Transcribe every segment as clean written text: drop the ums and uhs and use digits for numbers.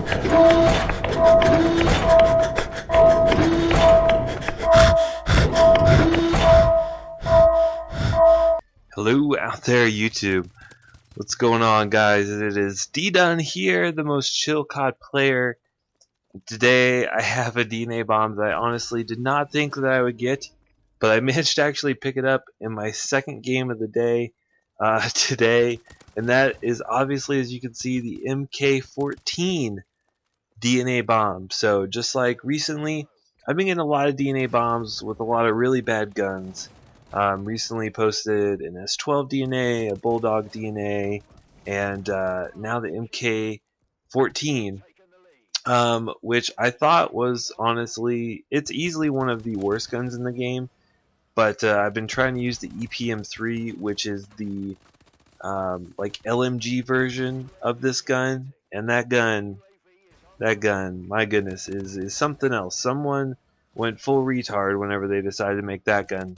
Hello out there, YouTube. What's going on, guys? It is D-Dun here, the most chill COD player. Today I have a DNA bomb that I honestly did not think that I would get, but I managed to actually pick it up in my second game of the day today, and that is obviously, as you can see, the MK14 DNA bomb. So just like recently, I've been getting a lot of DNA bombs with a lot of really bad guns. Recently posted an S12 DNA, a Bulldog DNA, and now the MK14, which I thought was honestly, it's easily one of the worst guns in the game. But I've been trying to use the EPM3, which is the like LMG version of this gun, and that gun, my goodness, is something else. Someone went full retard whenever they decided to make that gun.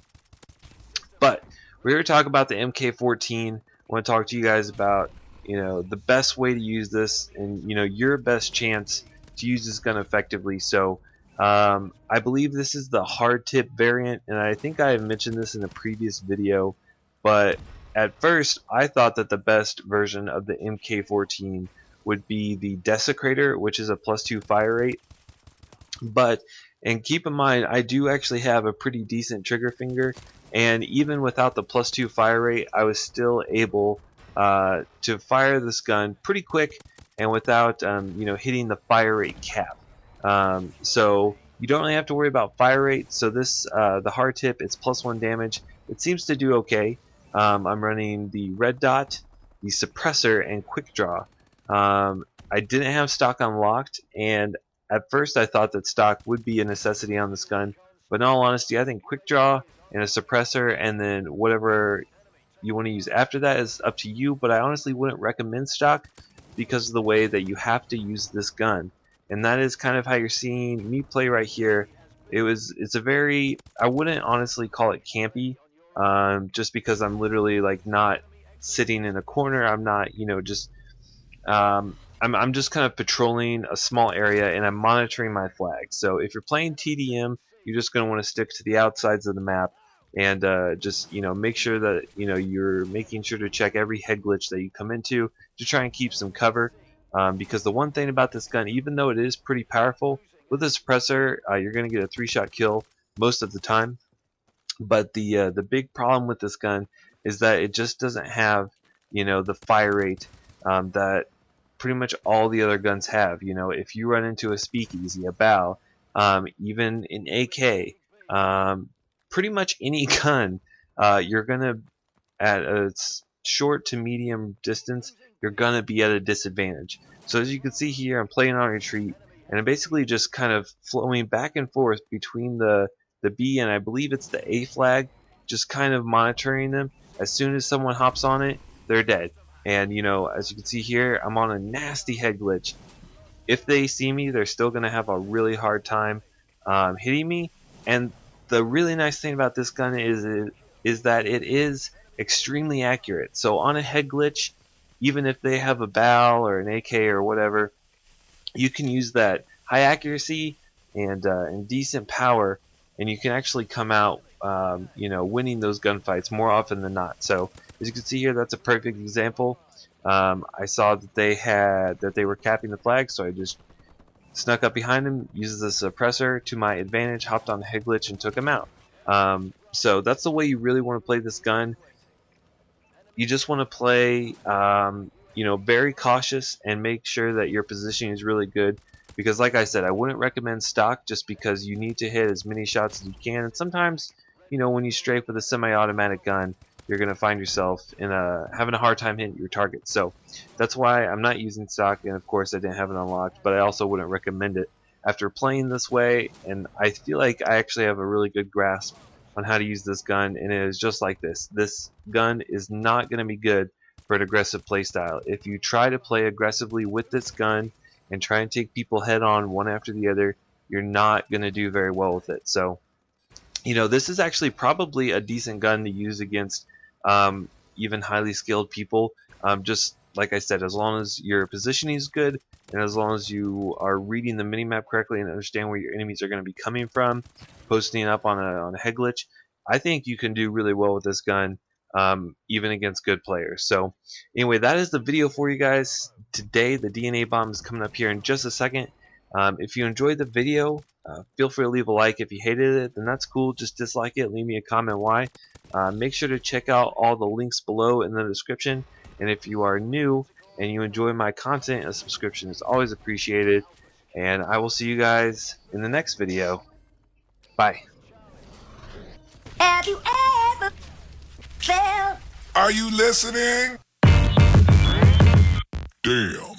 But we're here to talk about the MK14. I want to talk to you guys about, the best way to use this and, your best chance to use this gun effectively. So I believe this is the hard tip variant, and I think I mentioned this in a previous video, but at first I thought that the best version of the MK14 would be the Desecrator, which is a +2 fire rate. And keep in mind, I do actually have a pretty decent trigger finger, and even without the +2 fire rate, I was still able to fire this gun pretty quick and without hitting the fire rate cap. So you don't really have to worry about fire rate. So this the hard tip, it's +1 damage. It seems to do okay. I'm running the red dot, the suppressor, and quick draw. I didn't have stock unlocked, and at first I thought that stock would be a necessity on this gun, but in all honesty, I think quick draw and a suppressor and then whatever you want to use after that is up to you, but I honestly wouldn't recommend stock because of the way that you have to use this gun. And that is kind of how you're seeing me play right here. It's a very, I wouldn't honestly call it campy, just because I'm literally like not sitting in a corner. I'm not, I'm just kind of patrolling a small area, and I'm monitoring my flag. So if you're playing TDM, you're just going to want to stick to the outsides of the map and just make sure that you're making sure to check every head glitch that you come into to try and keep some cover. Because the one thing about this gun, even though it is pretty powerful, with a suppressor, you're going to get a 3-shot kill most of the time. But the big problem with this gun is that it just doesn't have the fire rate that pretty much all the other guns have. If you run into a speakeasy, a bow, even an AK, pretty much any gun, you're gonna, at a short to medium distance, you're gonna be at a disadvantage. So as you can see here, I'm playing on retreat, and I'm basically just kind of flowing back and forth between the B and I believe it's the A flag, just kind of monitoring them. As soon as someone hops on it, they're dead. And as you can see here, I'm on a nasty head glitch. If they see me, they're still gonna have a really hard time hitting me. And the really nice thing about this gun is that it is extremely accurate. So on a head glitch, even if they have a BAL or an AK or whatever, you can use that high accuracy and decent power, and you can actually come out winning those gunfights more often than not. So as you can see here, that's a perfect example. I saw that they were capping the flag, so I just snuck up behind him, used the suppressor to my advantage, hopped on the head glitch, and took him out. So that's the way you really want to play this gun. You just want to play, very cautious and make sure that your positioning is really good. Because like I said, I wouldn't recommend stock just because you need to hit as many shots as you can. And sometimes, when you strafe with a semi-automatic gun, you're going to find yourself having a hard time hitting your target. So that's why I'm not using stock, and of course I didn't have it unlocked, but I also wouldn't recommend it after playing this way. And I feel like I actually have a really good grasp on how to use this gun, and it is just like this. This gun is not going to be good for an aggressive playstyle. If you try to play aggressively with this gun and try and take people head on one after the other, you're not going to do very well with it. So this is actually probably a decent gun to use against even highly skilled people. Just like I said, as long as your positioning is good and as long as you are reading the minimap correctly and understand where your enemies are going to be coming from, posting up on a head glitch, I think you can do really well with this gun, even against good players. So anyway, that is the video for you guys today. The DNA bomb is coming up here in just a second. If you enjoyed the video, feel free to leave a like. If you hated it, then that's cool. Just dislike it. Leave me a comment why. Make sure to check out all the links below in the description. And if you are new and you enjoy my content, a subscription is always appreciated. And I will see you guys in the next video. Bye. Have you ever felt? Are you listening? Damn.